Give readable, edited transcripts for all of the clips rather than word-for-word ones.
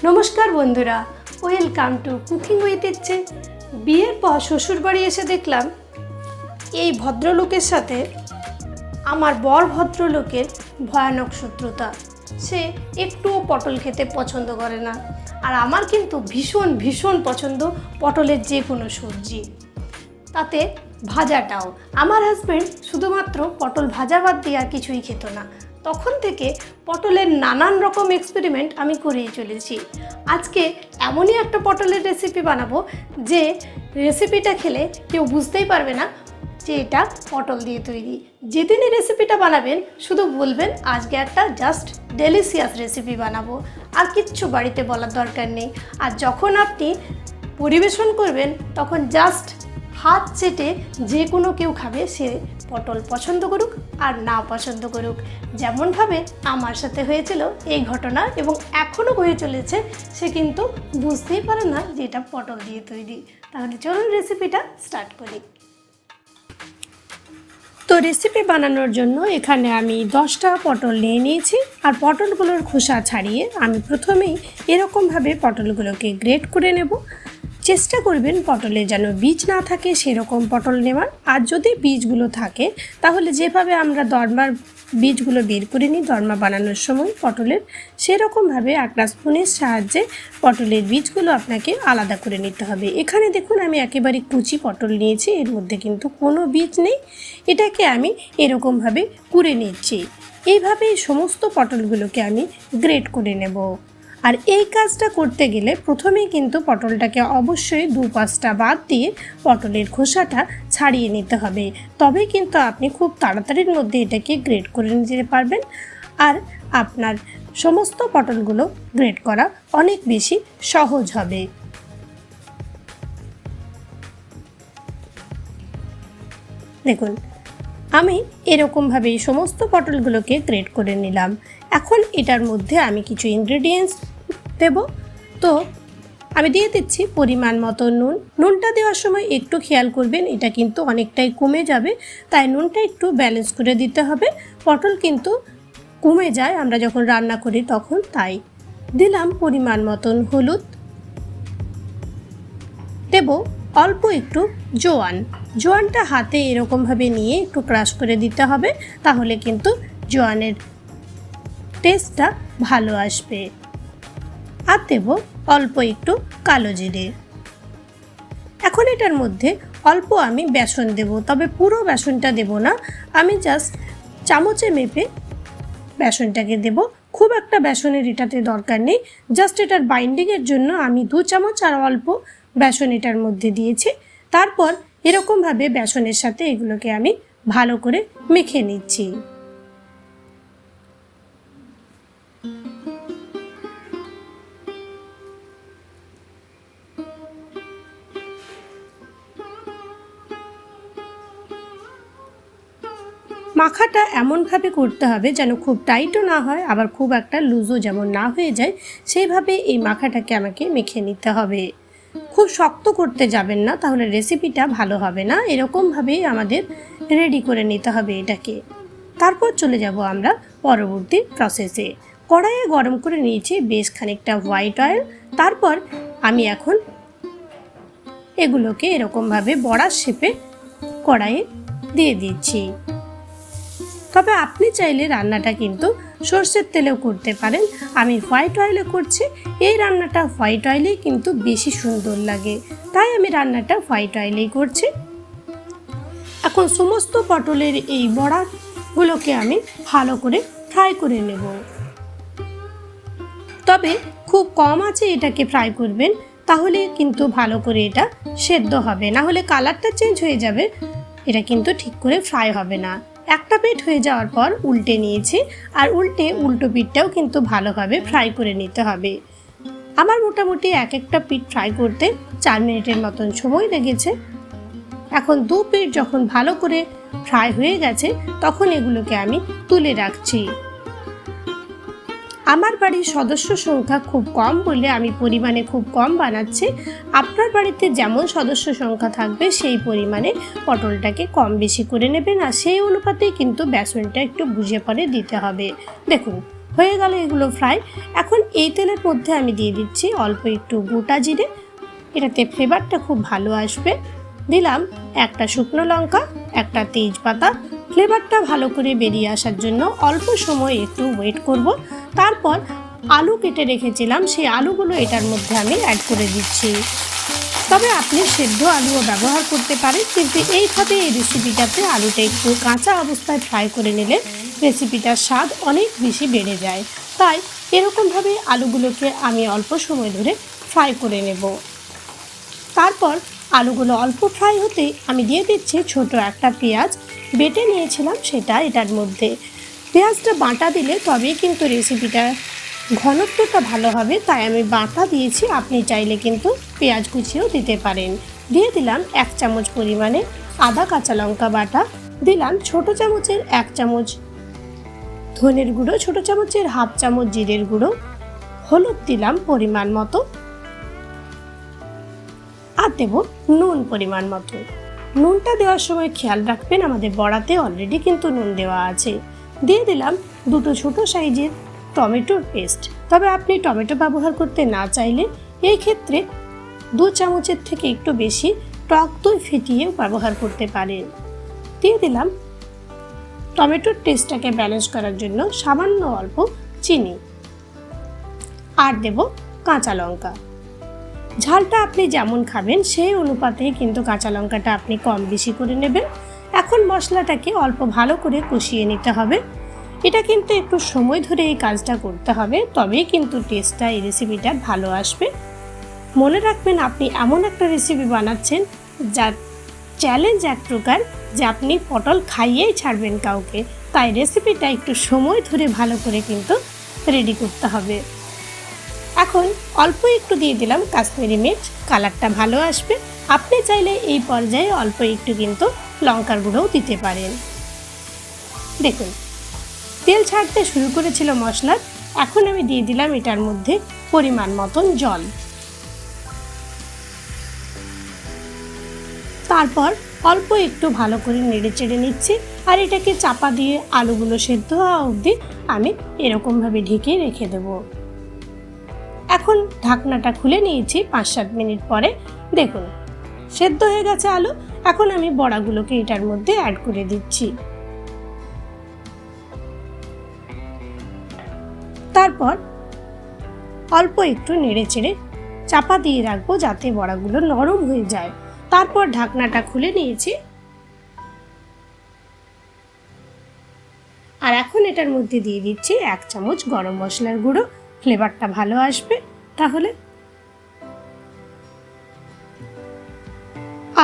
নমস্কার বন্ধুরা, welcome to cooking with ইচ্ছে। বিয়ের পর শ্বশুর বাড়ি এসে দেখলাম এই ভদ্রলোকের সাথে আমার বর ভদ্রলোকের ভয়ানক শত্রুতা। সে একটুও পটল খেতে পছন্দ করে না, আর আমার কিন্তু ভীষণ ভীষণ পছন্দ পটলের যে কোনো সবজি, তাতে ভাজাটাও। আমার হাজব্যান্ড শুধুমাত্র পটল ভাজা বাদ দিয়ে আর কিছুই খেত না। তখন থেকে পটলের নানান রকম এক্সপেরিমেন্ট আমি করেই চলেছি। আজকে এমনই একটা পটলের রেসিপি বানাবো যে রেসিপিটা খেলে কেউ বুঝতেই পারবে না যে এটা পটল দিয়ে তৈরি। যেদিনই রেসিপিটা বানাবেন শুধু বলবেন আজকে একটা জাস্ট ডেলিশিয়াস রেসিপি বানাবো, আর কিচ্ছু বাড়িতে বলার দরকার নেই। আর যখন আপনি পরিবেশন করবেন তখন জাস্ট হাত চেটে যে কোনো কেউ খাবে, সে পটল পছন্দ করুক আর না পছন্দ করুক। যেমনভাবে আমার সাথে হয়েছিল এই ঘটনা এবং এখনও হয়ে চলেছে, সে কিন্তু বুঝতেই পারে না যে এটা পটল দিয়ে তৈরি। তাহলে চলুন রেসিপিটা স্টার্ট করি। তো রেসিপি বানানোর জন্য এখানে আমি 10টা পটল নিয়ে নিয়েছি, আর পটলগুলোর খোসা ছাড়িয়ে আমি প্রথমেই এরকমভাবে পটলগুলোকে গ্রেট করে নেব। চেষ্টা করবেন পটলে যেন বীজ না থাকে সেরকম পটল নেওয়ার, আর যদি বীজগুলো থাকে তাহলে যেভাবে আমরা দরমার বীজগুলো বের করে নিই দরমা বানানোর সময় পটলের, সেরকমভাবে একটা স্পুনের সাহায্যে পটলের বীজগুলো আপনাকে আলাদা করে নিতে হবে। এখানে দেখুন আমি একেবারে কুচি পটল নিয়েছি, এর মধ্যে কিন্তু কোনো বীজ নেই। এটাকে আমি এরকমভাবে কুড়ে নিচ্ছি। এইভাবেই সমস্ত পটলগুলোকে আমি গ্রেট করে নেব। আর এই কাজটা করতে গেলে প্রথমেই কিন্তু পটলটাকে অবশ্যই 2-5টা বাদ দিয়ে পটলের খোসাটা ছাড়িয়ে নিতে হবে, তবে কিন্তু আপনি খুব তাড়াতাড়ির মধ্যে এটাকে গ্রেট করে নিতে পারবেন, আর আপনার সমস্ত পটলগুলো গ্রেট করা অনেক বেশি সহজ হবে। দেখুন আমি এরকমভাবেই সমস্ত পটলগুলোকে গ্রেট করে নিলাম। এখন এটার মধ্যে আমি কিছু ইনগ্রেডিয়েন্টস দেব। তো আমি দিয়ে দিচ্ছি পরিমাণ মতো নুন। নুনটা দেওয়ার সময় একটু খেয়াল করবেন, এটা কিন্তু অনেকটাই কমে যাবে, তাই নুনটা একটু ব্যালেন্স করে দিতে হবে। পটল কিন্তু কমে যায় আমরা যখন রান্না করি তখন, তাই দিলাম পরিমাণ মতন হলুদ। দেব অল্প একটু জোয়ান। জোয়ানটা হাতে এরকমভাবে নিয়ে একটু ক্রাশ করে দিতে হবে, তাহলে কিন্তু জোয়ানের টেস্টটা ভালো আসবে। আর দেব অল্প একটু কালো জিরে। এখন এটার মধ্যে অল্প আমি বেসন দেব, তবে পুরো বেসনটা দেব না, আমি জাস্ট চামচে মেপে বেসনটাকে দেব। খুব একটা বেসনের এটাতে দরকার নেই, জাস্ট এটার বাইন্ডিংয়ের জন্য আমি 2 চামচ আর অল্প বেসন এটার মধ্যে দিয়েছি। তারপর এরকমভাবে বেসনের সাথে এগুলোকে আমি ভালো করে মেখে নিচ্ছি। মাখাটা এমনভাবে করতে হবে যেন খুব টাইটও না হয়, আবার খুব একটা লুজও যেমন না হয়ে যায়, সেইভাবে এই মাখাটাকে আমাকে মেখে নিতে হবে। খুব শক্ত করতে যাবেন না, তাহলে রেসিপিটা ভালো হবে না। এরকমভাবেই আমাদের রেডি করে নিতে হবে এটাকে। তারপর চলে যাব আমরা পরবর্তী প্রসেসে। কড়াইয়ে গরম করে নিয়েছি বেশ খানিকটা হোয়াইট অয়েল। তারপর আমি এখন এগুলোকে এরকমভাবে বড়ার শেপে কড়াইয়ে দিয়ে দিচ্ছি। তবে আপনি চাইলে রান্নাটা কিন্তু সর্ষের তেলেও করতে পারেন, আমি হোয়াইট অয়েলে করছি। এই রান্নাটা হোয়াইট অয়েলেই কিন্তু বেশি সুন্দর লাগে, তাই আমি রান্নাটা হোয়াইট অয়েলেই করছি। এখন সমস্ত পটলের এই বড়াগুলোকে আমি ভালো করে ফ্রাই করে নেব, তবে খুব কম আঁচে এটাকে ফ্রাই করবেন, তাহলে কিন্তু ভালো করে এটা সেদ্ধ হবে, না হলে কালারটা চেঞ্জ হয়ে যাবে, এটা কিন্তু ঠিক করে ফ্রাই হবে না। একটা পিঠ হয়ে যাওয়ার পর উল্টে নিয়েছি, আর উল্টো পিঠটাও কিন্তু ভালোভাবে ফ্রাই করে নিতে হবে। আমার মোটামুটি একটা পিঠ ফ্রাই করতে 4 মিনিটের মতন সময় লেগেছে। এখন 2 পিঠ যখন ভালো করে ফ্রাই হয়ে গেছে তখন এগুলোকে আমি তুলে রাখছি। আমার বাড়ির সদস্য সংখ্যা খুব কম বলে আমি পরিমাণে খুব কম বানাচ্ছি। আপনার বাড়িতে যেমন সদস্য সংখ্যা থাকবে সেই পরিমাণে পটলটাকে কম বেশি করে নেবেন, আর সেই অনুপাতেই কিন্তু বেসনটা একটু বুঝে পরে দিতে হবে। দেখুন হয়ে গেল এগুলো ফ্রাই। এখন এই তেলের মধ্যে আমি দিয়ে দিচ্ছি অল্প একটু গোটা জিরে, এটাতে ফ্লেভারটা খুব ভালো আসবে। দিলাম একটা শুকনো লঙ্কা, একটা তেজপাতা। ফ্লেভারটা ভালো করে বেরিয়ে আসার জন্য অল্প সময় একটু ওয়েট করব। তারপর আলু কেটে রেখেছিলাম, সেই আলুগুলো এটার মধ্যে আমি অ্যাড করে দিচ্ছি। তবে আপনি সেদ্ধ আলুও ব্যবহার করতে পারেন, কিন্তু এইভাবে এই রেসিপিটাতে আলুটা একটু কাঁচা অবস্থায় ফ্রাই করে নিলে রেসিপিটার স্বাদ অনেক বেশি বেড়ে যায়। তাই এরকমভাবে আলুগুলোকে আমি অল্প সময় ধরে ফ্রাই করে নেব। তারপর আলুগুলো অল্প ফ্রাই হতেই আমি দিয়ে দিচ্ছি ছোট একটা পেঁয়াজ, বেটে নিয়েছিলাম সেটা এটার মধ্যে। পেঁয়াজটা বাটা দিলে তবেই কিন্তু রেসিপিটা ঘনত্বটা ভালো হবে, তাই আমি বাটা দিয়েছি। আপনি চাইলে কিন্তু পেঁয়াজ কুচিও দিতে পারেন। দিয়ে দিলাম 1 চামচ পরিমাণে আদা কাঁচা লঙ্কা বাটা, দিলাম ছোট চামচের 1 চামচ ধনের গুঁড়ো, ছোট চামচের 1/2 চামচ জিরের গুঁড়ো, হলুদ দিলাম পরিমাণ মতো, আর দেব নুন পরিমাণ মতো। নুনটা দেওয়ার সময় খেয়াল রাখবেন আমাদের বড়াতে অলরেডি কিন্তু নুন দেওয়া আছে। দিয়ে দিলাম 2টো ছোট সাইজের টমেটোর পেস্ট। তবে আপনি টমেটো ব্যবহার করতে না চাইলে এই ক্ষেত্রে 2 চামচের থেকে একটু বেশি টক দই ফেটিয়েও ব্যবহার করতে পারেন। দিয়ে দিলাম টমেটোর টেস্টটাকে ব্যালেন্স করার জন্য সামান্য অল্প চিনি, আর দেব কাঁচা লঙ্কা। ঝালটা আপনি যেমন খাবেন সেই অনুপাতেই কিন্তু কাঁচা লঙ্কাটা আপনি কম বেশি করে নেবেন। এখন মশলাটাকে অল্প ভালো করে কষিয়ে নিতে হবে। এটা কিন্তু একটু সময় ধরে এই কাজটা করতে হবে, তবেই কিন্তু টেস্টটা এই রেসিপিটার ভালো আসবে। মনে রাখবেন আপনি এমন একটা রেসিপি বানাচ্ছেন যার চ্যালেঞ্জ এক প্রকার, যে আপনি পটল খাইয়েই ছাড়বেন কাউকে। তাই রেসিপিটা একটু সময় ধরে ভালো করে কিন্তু রেডি করতে হবে। এখন অল্প একটু দিয়ে দিলাম কাশ্মীরি মির্চ, কালারটা ভালো আসবে। আপনি চাইলে এই পর্যায়ে অল্প একটু কিন্তু লঙ্কার গুঁড়োও দিতে পারেন। দেখুন তেল ছাড়তে শুরু করেছিল মশলার। এখন আমি দিয়ে দিলাম এটার মধ্যে পরিমাণ মতন জল। তারপর অল্প একটু ভালো করে নেড়ে চেড়ে নিচ্ছি, আর এটাকে চাপা দিয়ে আলুগুলো সেদ্ধ হওয়া অবধি আমি এরকমভাবে ঢেকে রেখে দেব। এখন ঢাকনাটা খুলে নিয়েছি 5-7 মিনিট পরে। দেখুন সেদ্ধ হয়ে গেছে আলু। এখন আমি বড়াগুলোকে এটার মধ্যে অ্যাড করে দিচ্ছি। তারপর অল্প একটু নেড়ে চেড়ে চাপা দিয়ে রাখবো যাতে বড়াগুলো নরম হয়ে যায়। তারপর ঢাকনাটা খুলে নিয়েছি, আর এখন এটার মধ্যে দিয়ে দিচ্ছি 1 চামচ গরম মশলার গুঁড়ো। ফ্লেভারটা ভালো আসবে তাহলে।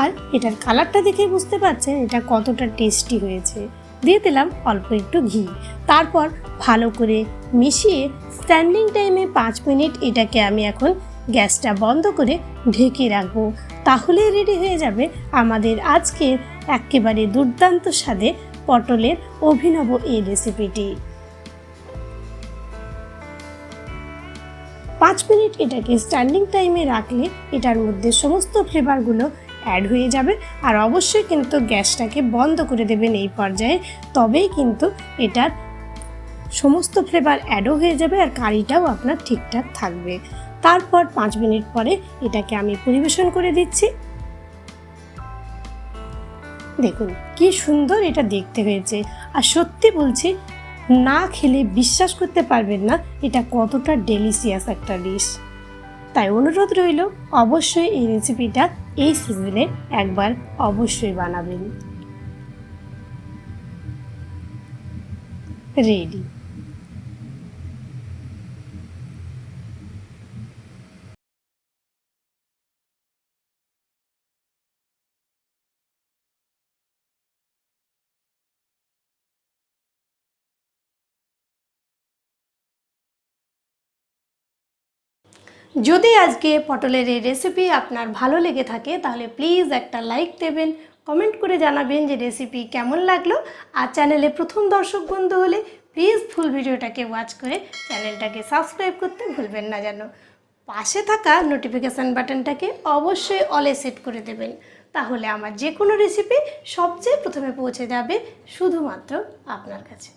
আর এটার কালারটা দেখে বুঝতে পারছেন এটা কতটা টেস্টি হয়েছে। দিয়ে দিলাম অল্প একটু ঘি। তারপর ভালো করে মিশিয়ে স্ট্যান্ডিং টাইমে 5 মিনিট এটাকে আমি এখন গ্যাসটা বন্ধ করে ঢেকে রাখবো। তাহলে রেডি হয়ে যাবে আমাদের আজকের একেবারে দুর্দান্ত স্বাদে পটলের অভিনব এই রেসিপিটি। 5 মিনিট এটাকে স্ট্যান্ডিং টাইমে রাখলে এটার মধ্যে সমস্ত ফ্লেভারগুলো অ্যাড হয়ে যাবে। আর অবশ্যই কিন্তু গ্যাসটাকে বন্ধ করে দেবেন এই পর্যায়ে, তবেই কিন্তু এটার সমস্ত ফ্লেভার অ্যাডও হয়ে যাবে আর কারিটাও আপনার ঠিকঠাক থাকবে। তারপর 5 মিনিট পরে এটাকে আমি পরিবেশন করে দিচ্ছি। দেখুন কি সুন্দর এটা দেখতে হয়েছে। আর সত্যি বলছি, না খেলে বিশ্বাস করতে পারবেন না এটা কতটা ডেলিশিয়াস একটা ডিশ। তাই অনুরোধ রইল অবশ্যই এই রেসিপিটা এই সিজনে একবার অবশ্যই বানাবেন। রেডি। যদি আজকে পটলের এই রেসিপি আপনার ভালো লেগে থাকে তাহলে প্লিজ একটা লাইক দেবেন, কমেন্ট করে জানাবেন যে রেসিপি কেমন লাগলো। আর চ্যানেলে প্রথম দর্শক বন্ধু হলে প্লিজ ফুল ভিডিওটাকে ওয়াচ করে চ্যানেলটাকে সাবস্ক্রাইব করতে ভুলবেন না যেন। পাশে থাকা নোটিফিকেশান বাটনটাকে অবশ্যই অলে সেট করে দেবেন, তাহলে আমার যে কোনো রেসিপি সবচেয়ে প্রথমে পৌঁছে যাবে শুধুমাত্র আপনার কাছে।